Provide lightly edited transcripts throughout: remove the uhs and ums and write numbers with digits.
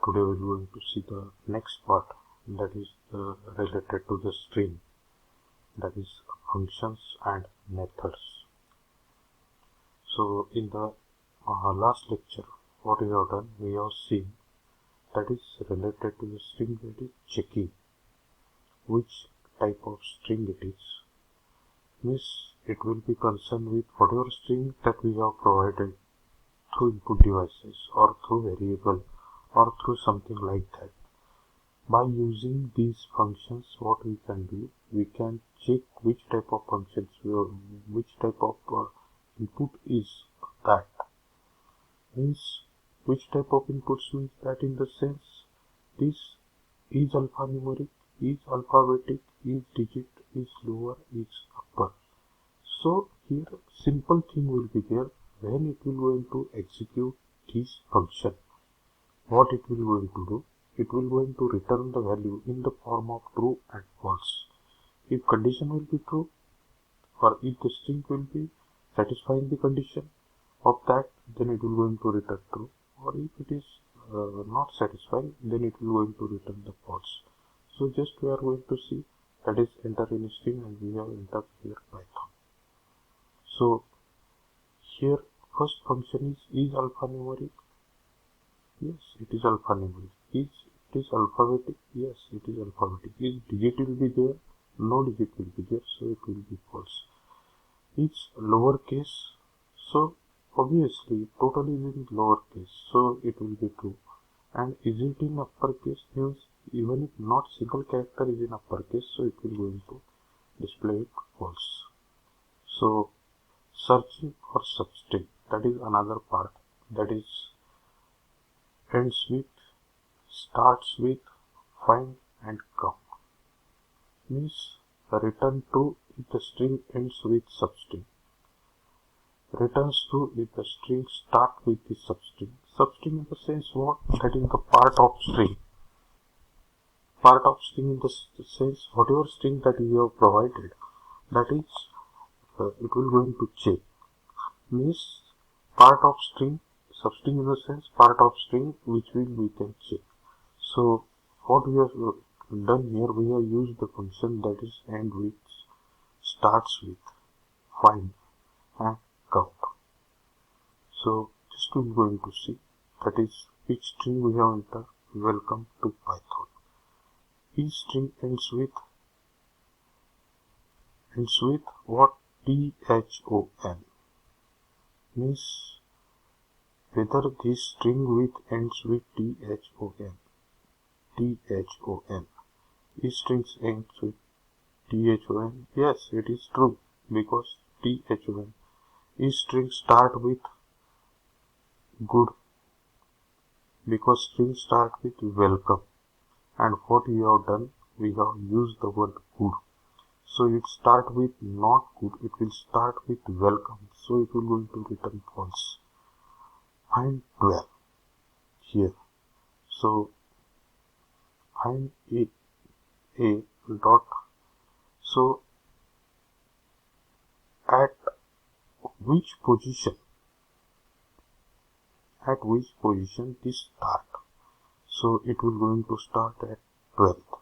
Today we are going to see the next part, that is related to the string, that is functions and methods. So in the last lecture, what we have done, we have seen that is related to the string, that is checking which type of string it is. Means it will be concerned with whatever string that we have provided through input devices or through variable or through something like that. By using these functions, what we can do, we can check which type of functions, which type of input is that. Means which type of inputs means that, in the sense this is alphanumeric, is alphabetic, is digit, is lower, is upper. So here simple thing will be there. When it will going to execute this function, what it will going to do, it will going to return the value in the form of true and false. If condition will be true, or if the string will be satisfying the condition of that, then it will going to return true, or if it is not satisfying, then it will going to return the false. So just we are going to see, that is enter in string, and we have entered here Python. So here first function is alphanumeric. Yes, it is alphanumeric. Is it is alphabetic? Yes, it is alphabetic. Is digit will be there? No digit will be there, so it will be false. It's lowercase, so obviously total is in lowercase, so it will be true. And is it in uppercase? Means even if not single character is in uppercase, so it will going to display it false. So searching for substring, that is another part, that is ends with, starts with, find and count. Means return true if the string ends with substring. Returns true if the string start with the substring. Substring in the sense what? That is the part of string. Part of string in the sense whatever string that you have provided, that is it will going to check. Means part of string, substring in the sense part of string which we can check. So what we have done here, we have used the function that is end with, starts with, find and count. So just we are going to see, that is which string we have entered. Welcome to Python. Each string ends with what? THON. Means whether this string with ends with THON. Each string ends with THON. Yes, it is true, because THON. Each string start with good, because string start with welcome. And what we have done, we have used the word good. So it start with not good, it will start with welcome. So it will going to return false. Find 12 here. So find a dot. So at which position this start? So it will going to start at 12th.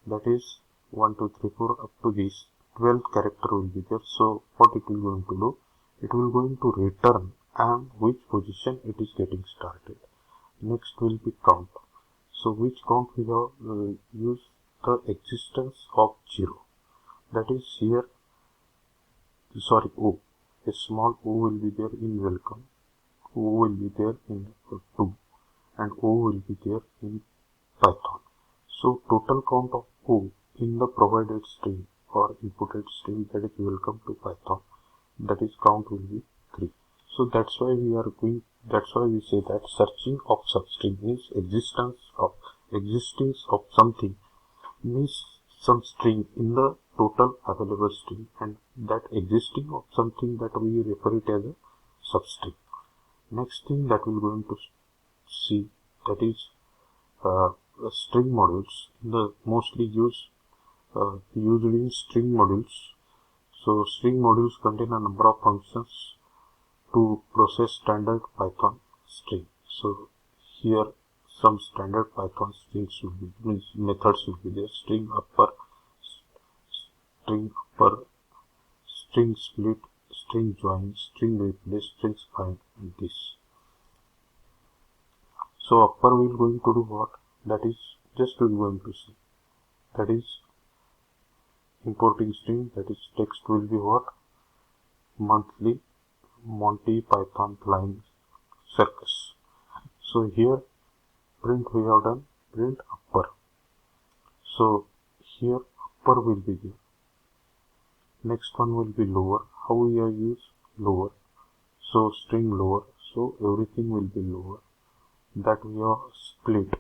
That is 1, 2, 3, 4 up to this 12th character will be there. So what it will going to do? It will going to return and which position it is getting started. Next will be count. So which count we have used the existence of 0. That is here, sorry, O. A small O will be there in welcome. O will be there in 2. And O will be there in Python. So total count of O in the provided string or inputted string, that is welcome to Python, that is count will be 3. So that's why we say that searching of substring is existence of something, means some string in the total available string, and that existing of something, that we refer it as a substring. Next thing that we're going to see, that is string modules. The mostly used in string modules. So string modules contain a number of functions to process standard Python string. So here some standard Python strings will be, means methods will be there. String upper, string split, string join, string replace, strings find, and this. So upper we will going to do what? That is just we are going to see. That is importing string, that is text will be what? Monthly Monty Python flying circus. So here print we have done print upper. So here upper will be there. Next one will be lower. How we are use lower? So string lower. So everything will be lower. That we are split.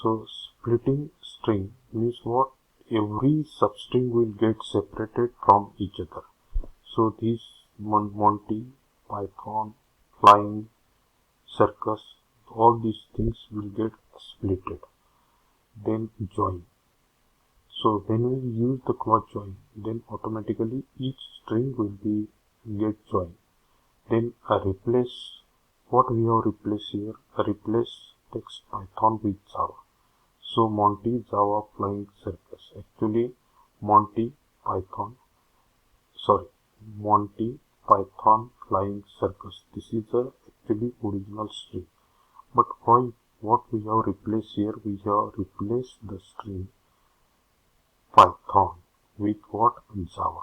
So splitting string means what? Every substring will get separated from each other. So these Monty, Python, flying, circus, all these things will get splitted. Then join. So when we use the clause join, then automatically each string will be get joined. Then a replace. What we have replaced here? A replace text Python with Java. So Monty Java flying circus. Actually Monty Python flying circus. This is the actually original string. But why? What we have replaced here? We have replaced the string Python with what? Java.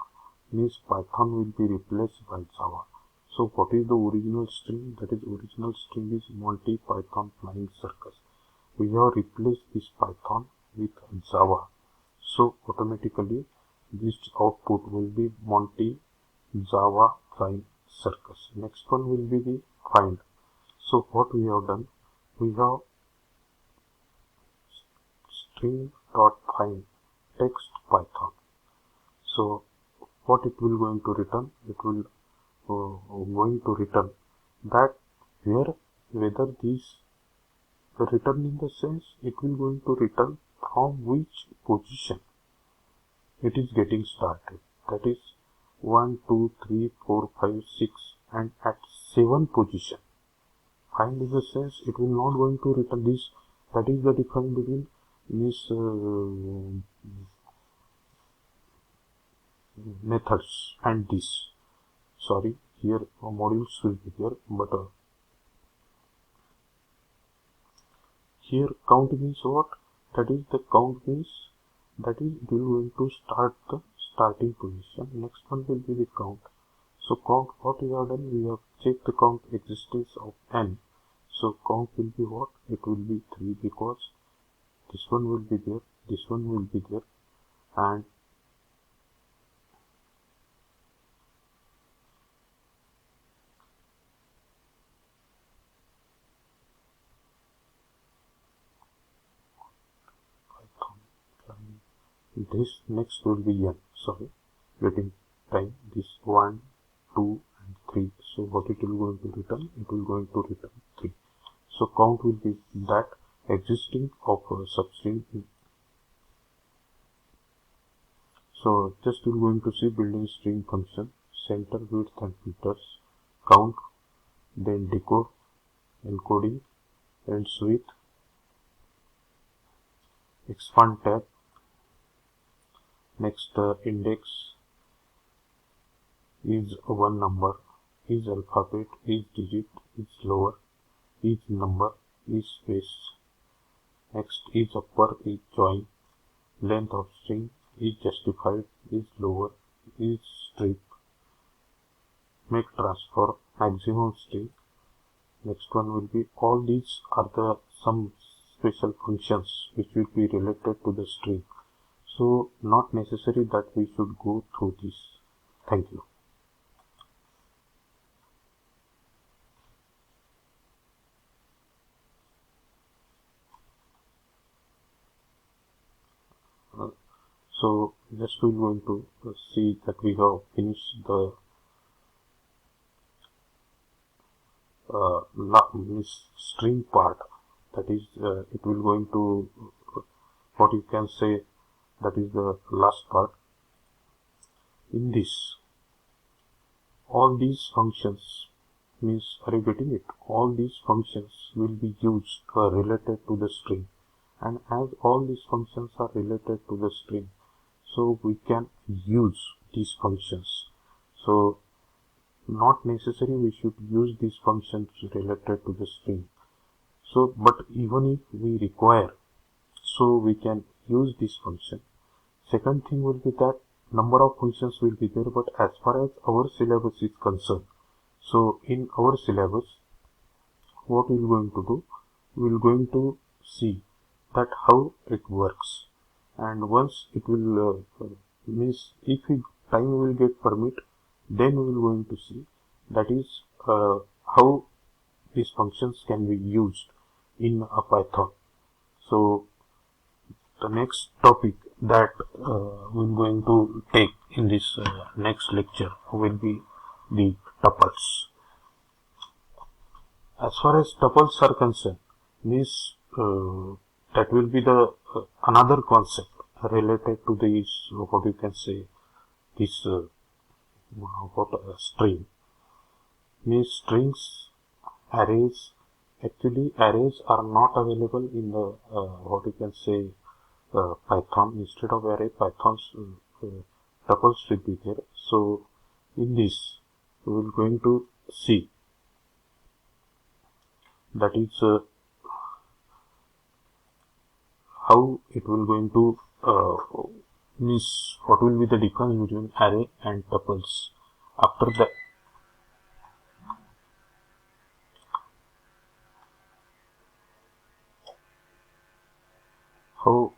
Means Python will be replaced by Java. So what is the original string? That is original string is Monty Python flying circus. We have replaced this Python with Java. So automatically this output will be Monty Java flying circus. Next one will be the find. So what we have done? We have string.find text Python. So what it will going to return? It will going to return that whether this return in the sense it will going to return from which position it is getting started. That is 1, 2, 3, 4, 5, 6 and at 7 position. Find in the sense it will not going to return this. That is the difference between these methods and this. Sorry, here modules will be there, but here count means what? That is the count means that is it will going to start the starting position. Next one will be the count. So count what we have done? We have checked the count existence of n. So count will be what? It will be 3 because this one will be there, this one will be there, and this next will be n. Sorry, waiting time. This 1, 2 and 3. So what it will going to return? It will going to return 3. So count will be that existing of a substring. So just we're going to see building string function, center, width and filters, count, then decode, encoding, ends with, expand tab, next index is one number, is alphabet, is digit, is lower, is number, is space, next is upper, is join, length of string, is justified, is lower, is strip, make transfer, maximum string. Next one will be all these are the some special functions which will be related to the string. So not necessary that we should go through this. Thank you. So just we're going to see that we have finished the string part. That is it will going to what you can say, that is the last part. In this all these functions Means, are you getting it? All these functions will be used related to the string, and as all these functions are related to the string, so we can use these functions. So not necessary we should use these functions related to the string. So but even if we require, so we can use this function. Second thing will be that number of functions will be there, but as far as our syllabus is concerned, so in our syllabus, what we are going to do, we are going to see that how it works, and once it will means if we, time will get permit, then we will going to see that is how these functions can be used in a Python. So the next topic that we're going to take in this next lecture will be the tuples. As far as tuples are concerned, means that will be the another concept related to this, what you can say, this string. Means strings, arrays. Actually, arrays are not available in the what you can say Python. Instead of array, Python's tuples should be there. So in this, we will going to see that is how it will going to means what will be the difference between array and tuples. After that, how